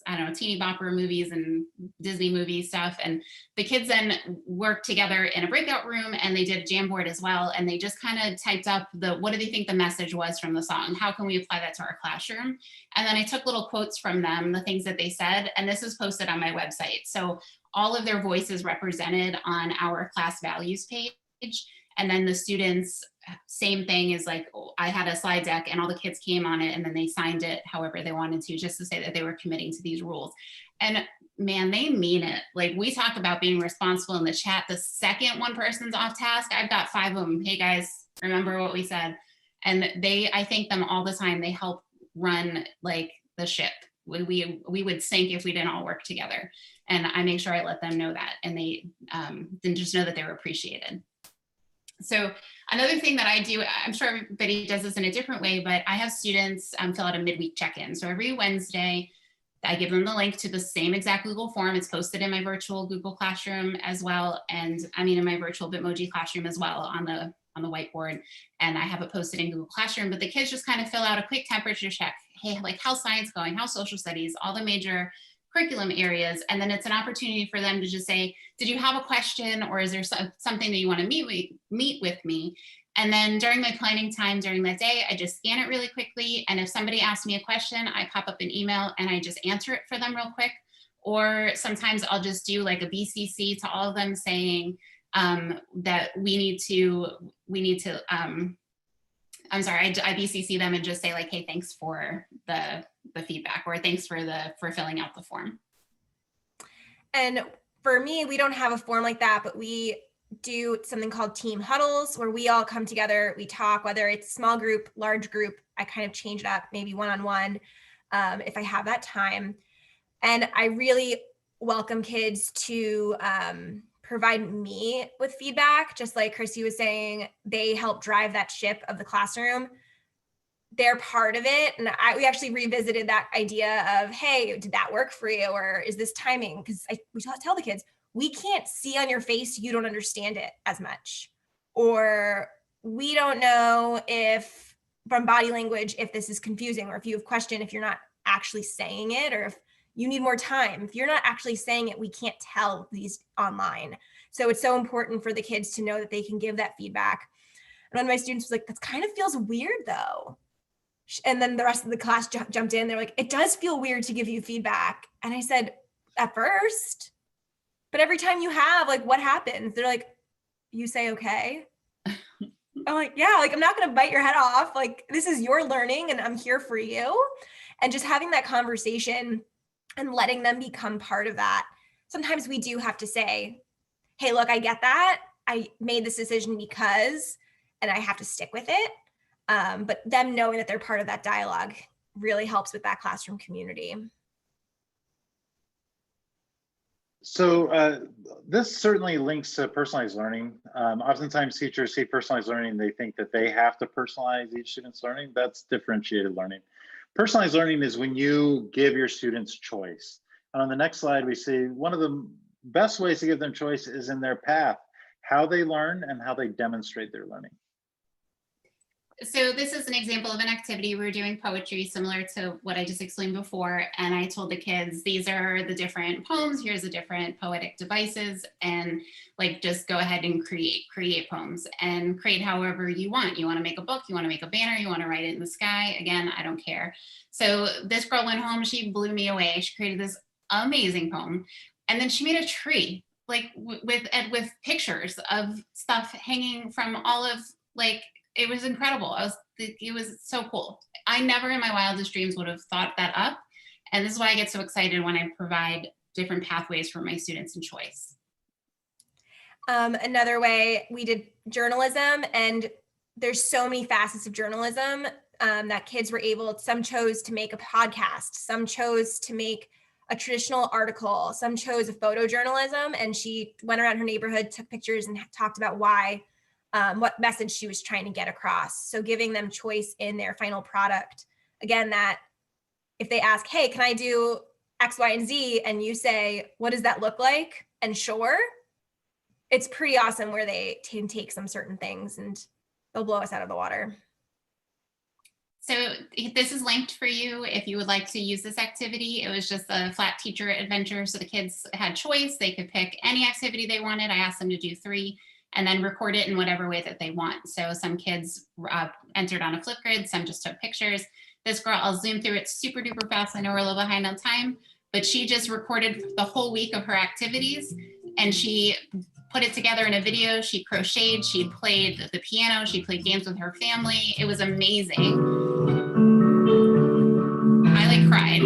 I don't know, teeny bopper movies and Disney movie stuff. And the kids then worked together in a breakout room, and they did a Jamboard as well. And they just kind of typed up what do they think the message was from the song? How can we apply that to our classroom? And then I took little quotes from them, the things that they said, and this is posted on my website. So all of their voices represented on our class values page. And then the students, same thing, is like, I had a slide deck and all the kids came on it, and then they signed it however they wanted to, just to say that they were committing to these rules. And man, they mean it. Like, we talk about being responsible in the chat. The second one person's off task, I've got 5 of them. Hey guys, remember what we said? And I thank them all the time. They help run like the ship. We would sink if we didn't all work together. And I make sure I let them know that, and they then just know that they were appreciated. So another thing that I do, I'm sure everybody does this in a different way, but I have students fill out a midweek check-in. So every Wednesday, I give them the link to the same exact Google form. It's posted in my virtual Google Classroom as well. And I mean, in my virtual Bitmoji Classroom as well on the whiteboard. And I have it posted in Google Classroom, but the kids just kind of fill out a quick temperature check. Hey, like how's science going? How's social studies? All the major curriculum areas. And then it's an opportunity for them to just say, did you have a question? Or is there something that you want to meet with me? And then during my planning time during the day, I just scan it really quickly. And if somebody asks me a question, I pop up an email and I just answer it for them real quick. Or sometimes I'll just do like a BCC to all of them saying that we need to, I'm sorry, I BCC them and just say like, hey, thanks for the feedback, or thanks for filling out the form. And for me, we don't have a form like that, but we do something called team huddles where we all come together, we talk, whether it's small group, large group. I kind of change it up, maybe one-on-one if I have that time. And I really welcome kids to provide me with feedback. Just like Christy was saying, they help drive that ship of the classroom. They're part of it. And we actually revisited that idea of, hey, did that work for you? Or is this timing? Because we tell the kids, we can't see on your face, you don't understand it as much. Or we don't know if from body language, if this is confusing, or if you have a question, if you're not actually saying it, or if you need more time. If you're not actually saying it, we can't tell these online. So it's so important for the kids to know that they can give that feedback. And one of my students was like, that kind of feels weird though. And then the rest of the class jumped in. They're like, it does feel weird to give you feedback. And I said, at first, but every time you have, like, what happens? They're like, you say, okay. I'm like, yeah, like, I'm not going to bite your head off. Like, this is your learning and I'm here for you. And just having that conversation and letting them become part of that. Sometimes we do have to say, hey, look, I get that. I made this decision because, and I have to stick with it. But them knowing that they're part of that dialogue really helps with that classroom community. So this certainly links to personalized learning. Oftentimes teachers see personalized learning, they think that they have to personalize each student's learning. That's differentiated learning. Personalized learning is when you give your students choice. And on the next slide, we see one of the best ways to give them choice is in their path, how they learn and how they demonstrate their learning. So this is an example of an activity. We're doing poetry similar to what I just explained before. And I told the kids, these are the different poems. Here's the different poetic devices. And like, just go ahead and create poems and create however you want. You want to make a book, you want to make a banner, you want to write it in the sky. Again, I don't care. So this girl went home, she blew me away. She created this amazing poem. And then she made a tree, like with pictures of stuff hanging from all of, like, it was incredible. It was so cool. I never in my wildest dreams would have thought that up. And this is why I get so excited when I provide different pathways for my students and choice. Another way, we did journalism, and there's so many facets of journalism that kids were able, some chose to make a podcast, some chose to make a traditional article, some chose a photojournalism, and she went around her neighborhood, took pictures and talked about why, what message she was trying to get across. So giving them choice in their final product. Again, that if they ask, hey, can I do X, Y, and Z? And you say, what does that look like? And sure, it's pretty awesome where they can take some certain things and they'll blow us out of the water. So this is linked for you if you would like to use this activity. It was just a flat teacher adventure. So the kids had choice. They could pick any activity they wanted. I asked them to do 3 and then record it in whatever way that they want. So some kids entered on a Flipgrid, some just took pictures. This girl, I'll zoom through it super duper fast. I know we're a little behind on time, but she just recorded the whole week of her activities and she put it together in a video. She crocheted, she played the piano, she played games with her family. It was amazing. I like cried.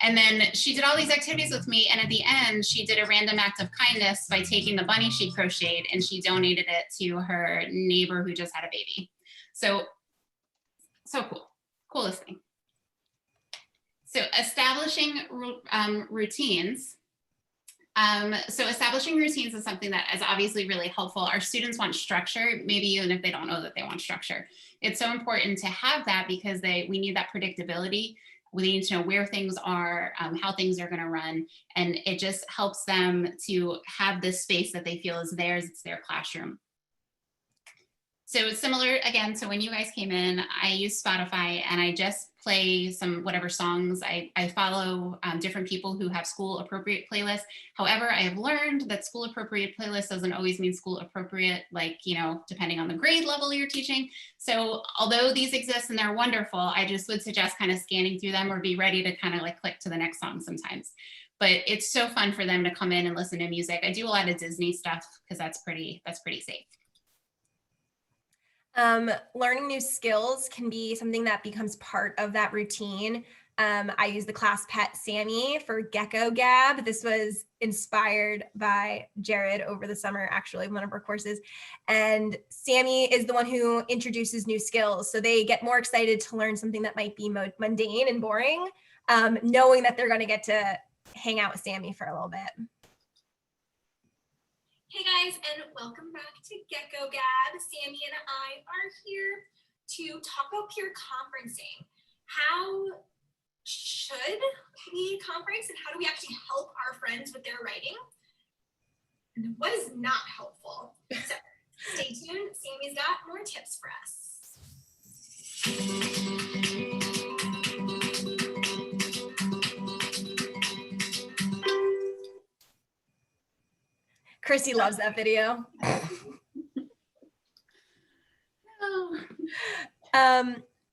And then she did all these activities with me. And at the end, she did a random act of kindness by taking the bunny she crocheted and she donated it to her neighbor who just had a baby. So cool, coolest thing. So establishing routines. So establishing routines is something that is obviously really helpful. Our students want structure, maybe even if they don't know that they want structure. It's so important to have that because we need that predictability. We need to know where things are, how things are going to run. And it just helps them to have this space that they feel is theirs. It's their classroom. So similar again, so when you guys came in, I use Spotify and I just play some whatever songs. I follow different people who have school appropriate playlists. However, I have learned that school appropriate playlist doesn't always mean school appropriate, like, you know, depending on the grade level you're teaching. So although these exist and they're wonderful, I just would suggest kind of scanning through them or be ready to kind of like click to the next song sometimes. But it's so fun for them to come in and listen to music. I do a lot of Disney stuff because that's pretty safe. Learning new skills can be something that becomes part of that routine. I use the class pet Sammy for Gecko Gab. This was inspired by Jered over the summer, actually, one of our courses. And Sammy is the one who introduces new skills. So they get more excited to learn something that might be mundane and boring, knowing that they're going to get to hang out with Sammy for a little bit. Hey guys, and welcome back to Gecko Gab. Sammy and I are here to talk about peer conferencing. How should we conference and how do we actually help our friends with their writing? And what is not helpful? So stay tuned, Sammy's got more tips for us. Chrissy loves that video.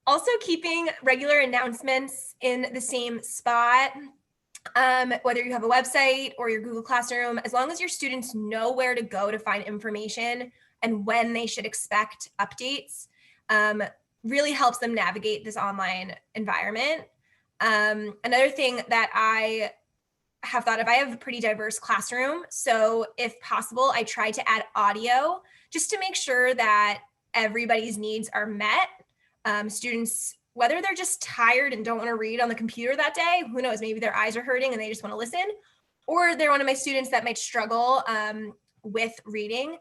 Also keeping regular announcements in the same spot, whether you have a website or your Google Classroom, as long as your students know where to go to find information and when they should expect updates, really helps them navigate this online environment. Another thing that I have thought of, I have a pretty diverse classroom. So if possible, I try to add audio just to make sure that everybody's needs are met. Students, whether they're just tired and don't want to read on the computer that day, who knows, maybe their eyes are hurting and they just want to listen, or they're one of my students that might struggle with reading,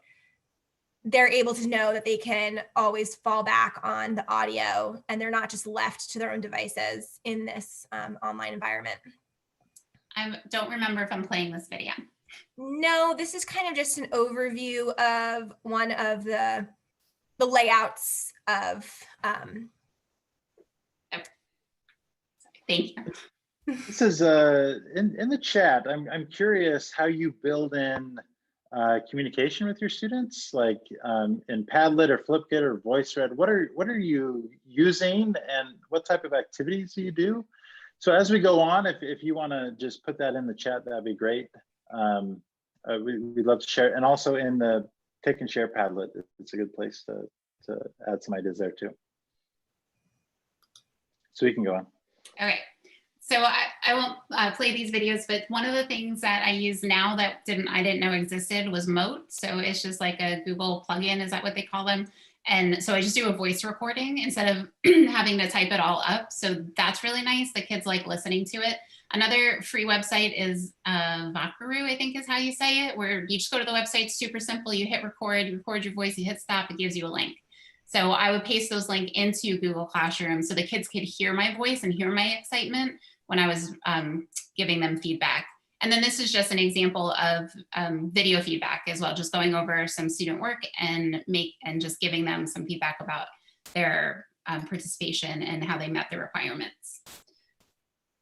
they're able to know that they can always fall back on the audio and they're not just left to their own devices in this online environment. I don't remember if I'm playing this video. No, this is kind of just an overview of one of the layouts of. Thank you. This is in the chat. I'm curious how you build in communication with your students, like in Padlet or Flipkit or VoiceThread. What are you using, and what type of activities do you do? So as we go on, if you want to just put that in the chat, that'd be great. We'd love to share, and also in the Take and Share Padlet, it's a good place to add some ideas there too. So we can go on. Okay, so I won't play these videos, but one of the things that I use now that I didn't know existed was Mote. So it's just like a Google plugin, is that what they call them? And so I just do a voice recording instead of having to type it all up. So that's really nice. The kids like listening to it. Another free website is Vakaru, I think is how you say it, where you just go to the website, it's super simple. You hit record, you record your voice, you hit stop, it gives you a link. So I would paste those links into Google Classroom so the kids could hear my voice and hear my excitement when I was giving them feedback. And then this is just an example of video feedback as well, just going over some student work and just giving them some feedback about their participation and how they met the requirements.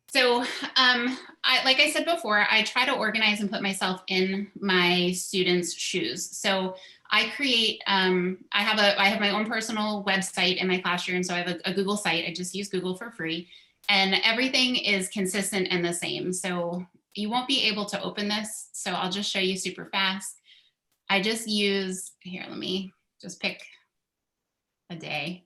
So like I said before, I try to organize and put myself in my students' shoes. So I create, I have my own personal website in my classroom. So I have a Google site. I just use Google for free, and everything is consistent and the same. So you won't be able to open this. So I'll just show you super fast. I just use, here, let me just pick a day.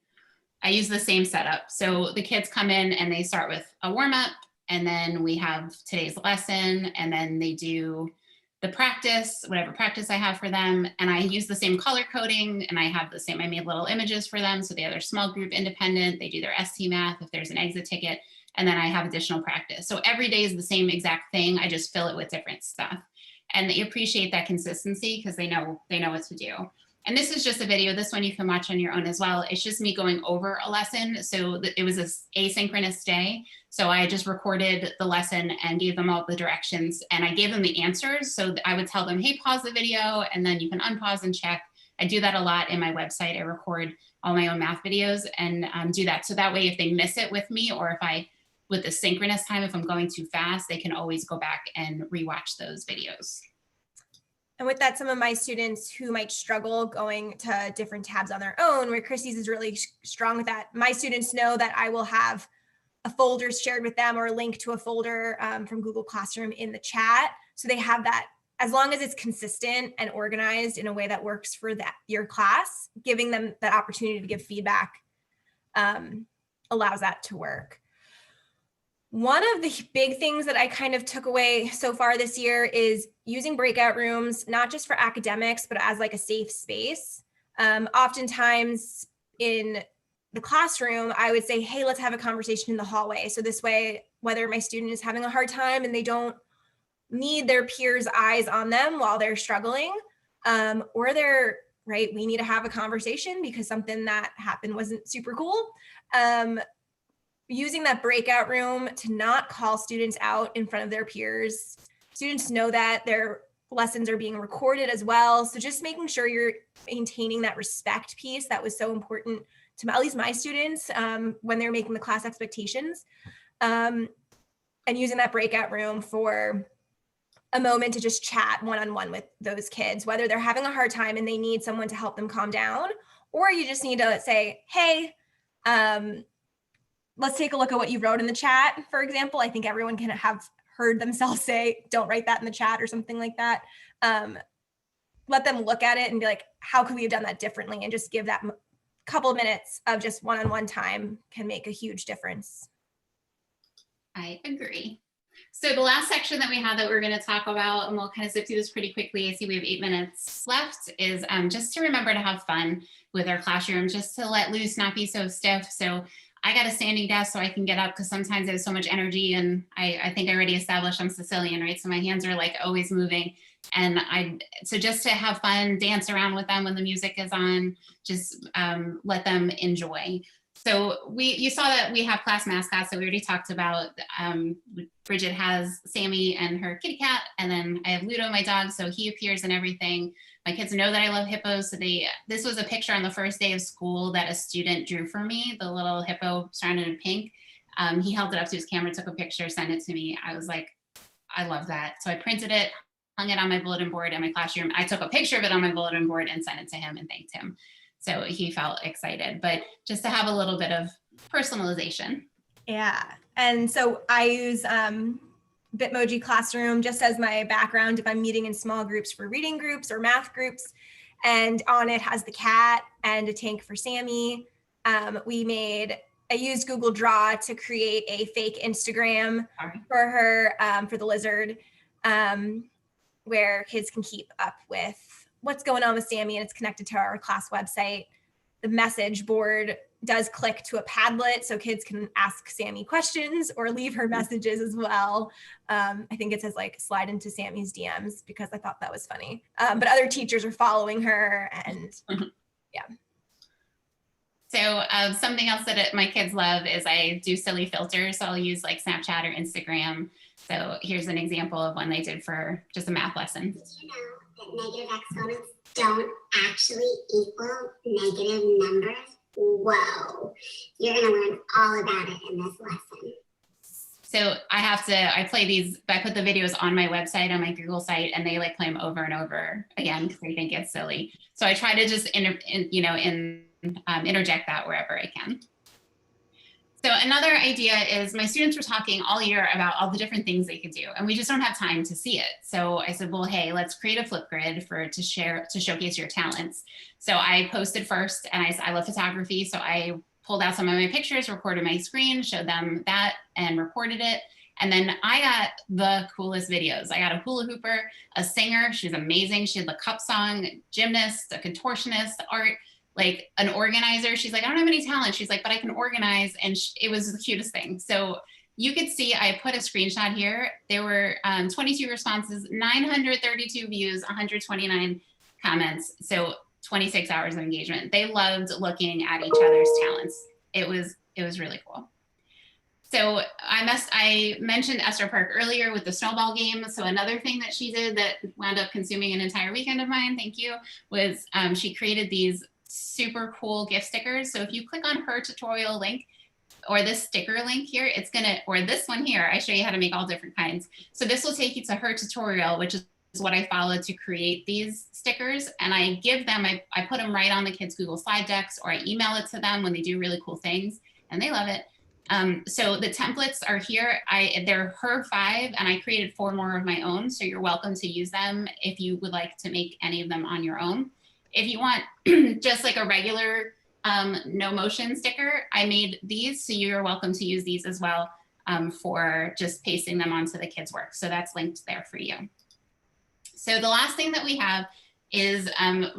I use the same setup. So the kids come in and they start with a warm up, and then we have today's lesson, and then they do the practice, whatever practice I have for them. And I use the same color coding, and I have the same, I made little images for them. So they have their small group independent, they do their ST math if there's an exit ticket, and then I have additional practice. So every day is the same exact thing. I just fill it with different stuff. And they appreciate that consistency because they know what to do. And this is just a video. This one you can watch on your own as well. It's just me going over a lesson. So it was an asynchronous day. So I just recorded the lesson and gave them all the directions, and I gave them the answers. So I would tell them, hey, pause the video, and then you can unpause and check. I do that a lot in my website. I record all my own math videos and do that. So that way, if they miss it with me, or with the synchronous time, if I'm going too fast, they can always go back and rewatch those videos. And with that, some of my students who might struggle going to different tabs on their own, where Christy's is really strong with that, my students know that I will have a folder shared with them or a link to a folder from Google Classroom in the chat. So they have that, as long as it's consistent and organized in a way that works for your class, giving them that opportunity to give feedback allows that to work. One of the big things that I kind of took away so far this year is using breakout rooms, not just for academics, but as like a safe space. Oftentimes in the classroom, I would say, hey, let's have a conversation in the hallway. So this way, whether my student is having a hard time and they don't need their peers' eyes on them while they're struggling, or they're, right, we need to have a conversation because something that happened wasn't super cool. Using that breakout room to not call students out in front of their peers. Students know that their lessons are being recorded as well. So just making sure you're maintaining that respect piece that was so important to at least my students when they're making the class expectations, and using that breakout room for a moment to just chat one-on-one with those kids, whether they're having a hard time and they need someone to help them calm down, or you just need to say, hey, let's take a look at what you wrote in the chat, for example. I think everyone can have heard themselves say, don't write that in the chat or something like that. Let them look at it and be like, how could we have done that differently? And just give that couple of minutes of just one-on-one time can make a huge difference. I agree. So the last section that we have that we're going to talk about, and we'll kind of zip through this pretty quickly, I see we have 8 minutes left, is just to remember to have fun with our classroom, just to let loose, not be so stiff. So I got a standing desk so I can get up, because sometimes I have so much energy, and I think I already established I'm Sicilian, right? So my hands are like always moving. And so just to have fun, dance around with them when the music is on, just let them enjoy. So you saw that we have class mascots that we already talked about. Bridget has Sammy and her kitty cat, and then I have Ludo, my dog, so he appears in everything. My kids know that I love hippos, so this was a picture on the first day of school that a student drew for me, the little hippo surrounded in pink. He held it up to his camera, took a picture, sent it to me. I was like, I love that. So I printed it, hung it on my bulletin board in my classroom. I took a picture of it on my bulletin board and sent it to him and thanked him. So he felt excited, but just to have a little bit of personalization. Yeah, and so I use Bitmoji Classroom just as my background if I'm meeting in small groups for reading groups or math groups. And on it has the cat and a tank for Sammy. I used Google Draw to create a fake Instagram for her, for the lizard, where kids can keep up with what's going on with Sammy, and it's connected to our class website. The message board does click to a Padlet, so kids can ask Sammy questions or leave her messages as well. I think it says like slide into Sammy's DMs, because I thought that was funny. But other teachers are following her, and yeah. So something else that my kids love is I do silly filters. So I'll use like Snapchat or Instagram. So here's an example of one they did for just a math lesson. Did you know that negative exponents don't actually equal negative numbers? Whoa, you're gonna learn all about it in this lesson. So I play these, I put the videos on my website, on my Google site, and they like play them over and over again because they think it's silly. So I try to just interject that wherever I can. So another idea is my students were talking all year about all the different things they could do, and we just don't have time to see it. So I said, well, hey, let's create a Flipgrid to showcase your talents. So I posted first, and I love photography. So I pulled out some of my pictures, recorded my screen, showed them that, and recorded it. And then I got the coolest videos. I got a hula hooper, a singer, she's amazing. She had the cup song, gymnast, a contortionist, art, like an organizer. She's like, I don't have any talent. She's like, but I can organize. And it was the cutest thing. So you could see, I put a screenshot here. There were 22 responses, 932 views, 129 comments. So 26 hours of engagement. They loved looking at each other's talents. It was really cool. So I mentioned Esther Park earlier with the snowball game. So another thing that she did that wound up consuming an entire weekend of mine, thank you, was she created these super cool gift stickers. So if you click on her tutorial link, or this sticker link here, it's gonna, or this one here, I show you how to make all different kinds. So this will take you to her tutorial, which is what I followed to create these stickers. And I give them, I put them right on the kids' Google slide decks, or I email it to them when they do really cool things, and they love it. So the templates are here. They're her 5, and I created 4 more of my own. So you're welcome to use them if you would like to make any of them on your own. If you want just like a regular no motion sticker, I made these, so you're welcome to use these as well for just pasting them onto the kids' work. So that's linked there for you. So the last thing that we have is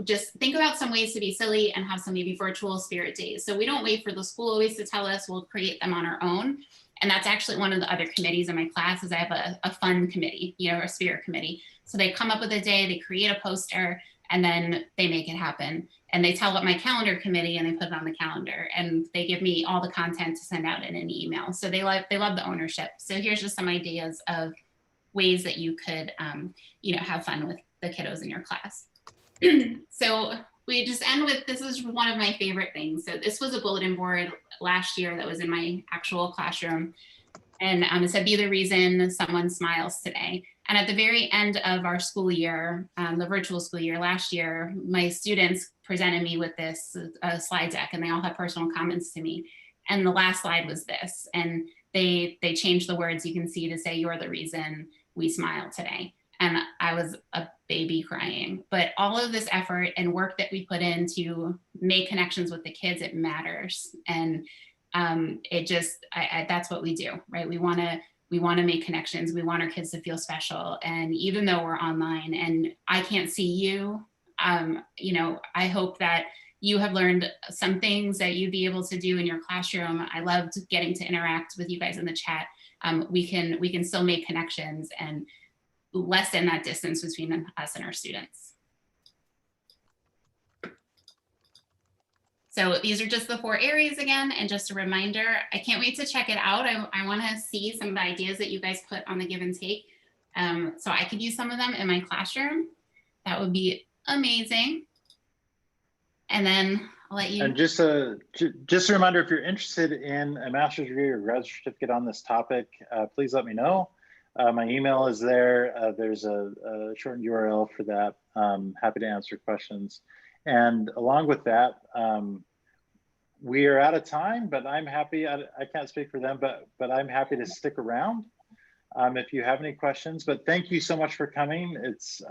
just think about some ways to be silly and have some maybe virtual spirit days. So we don't wait for the school always to tell us, we'll create them on our own. And that's actually one of the other committees in my class is I have a fun committee, you know, a spirit committee. So they come up with a day, they create a poster, and then they make it happen. And they tell what my calendar committee, and they put it on the calendar, and they give me all the content to send out in an email. So they love the ownership. So here's just some ideas of ways that you could, you know, have fun with the kiddos in your class. So we just end with, this is one of my favorite things. So this was a bulletin board last year that was in my actual classroom. And it said, be the reason someone smiles today. And at the very end of our school year, the virtual school year last year, my students presented me with this slide deck, and they all had personal comments to me. And the last slide was this, and they changed the words, you can see, to say, you're the reason we smile today. And I was a baby crying. But all of this effort and work that we put in to make connections with the kids, it matters. And it just, that's what we do, right? We want to make connections. We want our kids to feel special. And even though we're online and I can't see you, you know, I hope that you have learned some things that you'd be able to do in your classroom. I loved getting to interact with you guys in the chat. We can still make connections and lessen that distance between us and our students. So these are just the 4 areas again, and just a reminder, I can't wait to check it out. I want to see some of the ideas that you guys put on the give and take. So I could use some of them in my classroom. That would be amazing. And then I'll let you. And just a reminder, if you're interested in a master's degree or graduate certificate on this topic, please let me know. My email is there. There's a shortened URL for that. Happy to answer questions. And along with that, we are out of time, but I'm happy, I can't speak for them, but I'm happy to stick around if you have any questions. But thank you so much for coming. It's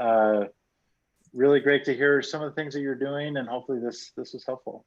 really great to hear some of the things that you're doing, and hopefully this was helpful.